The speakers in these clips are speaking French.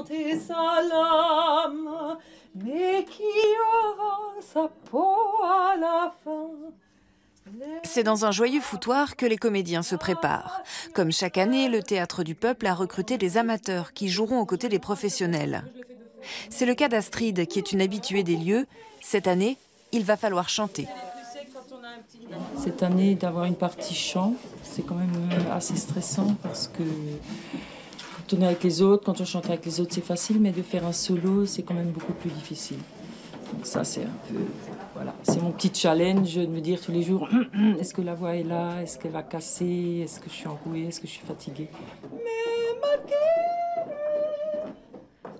chanter sa lame, mais qui aura sa peau à la fin. C'est dans un joyeux foutoir que les comédiens se préparent. Comme chaque année, le Théâtre du Peuple a recruté des amateurs qui joueront aux côtés des professionnels. C'est le cas d'Astrid, qui est une habituée des lieux. Cette année, il va falloir chanter. Cette année, d'avoir une partie chant, c'est quand même assez stressant parce que quand on est avec les autres, quand on chante avec les autres, c'est facile, mais de faire un solo, c'est quand même beaucoup plus difficile. Donc ça, c'est un peu... Voilà, c'est mon petit challenge de me dire tous les jours, est-ce que la voix est là, est-ce qu'elle va casser, est-ce que je suis enrouée, est-ce que je suis fatiguée.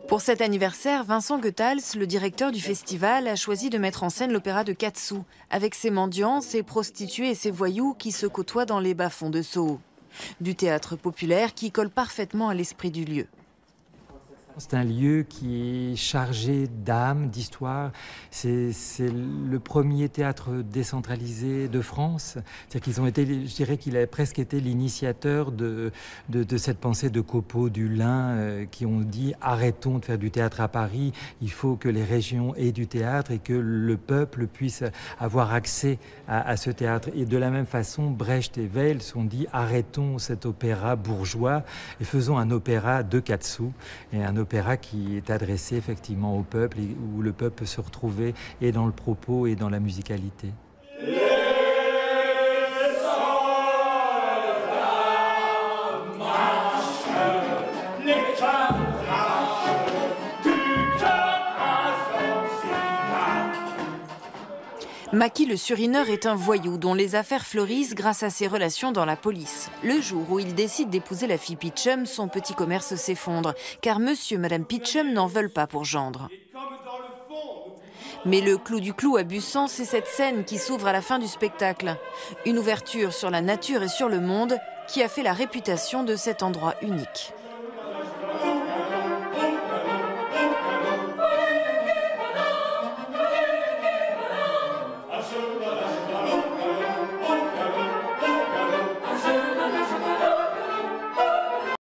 Pour cet anniversaire, Vincent Goethals, le directeur du festival, a choisi de mettre en scène l'opéra de Katsu, avec ses mendiants, ses prostituées et ses voyous qui se côtoient dans les bas-fonds de Soho. Du théâtre populaire qui colle parfaitement à l'esprit du lieu. C'est un lieu qui est chargé d'âme, d'histoire. C'est le premier théâtre décentralisé de France. C'est-à-dire qu'ils ont été, je dirais qu'il a presque été l'initiateur de cette pensée de Copeau, du Lin, qui ont dit arrêtons de faire du théâtre à Paris. Il faut que les régions aient du théâtre et que le peuple puisse avoir accès à ce théâtre. Et de la même façon, Brecht et Weill se sont dit arrêtons cet opéra bourgeois et faisons un opéra de Katsu et un opéra qui est adressé effectivement au peuple et où le peuple peut se retrouver et dans le propos et dans la musicalité. Maki le Surineur est un voyou dont les affaires fleurissent grâce à ses relations dans la police. Le jour où il décide d'épouser la fille Pitchum, son petit commerce s'effondre, car monsieur et madame Pitchum n'en veulent pas pour gendre. Mais le clou du clou à Bussan, c'est cette scène qui s'ouvre à la fin du spectacle. Une ouverture sur la nature et sur le monde qui a fait la réputation de cet endroit unique.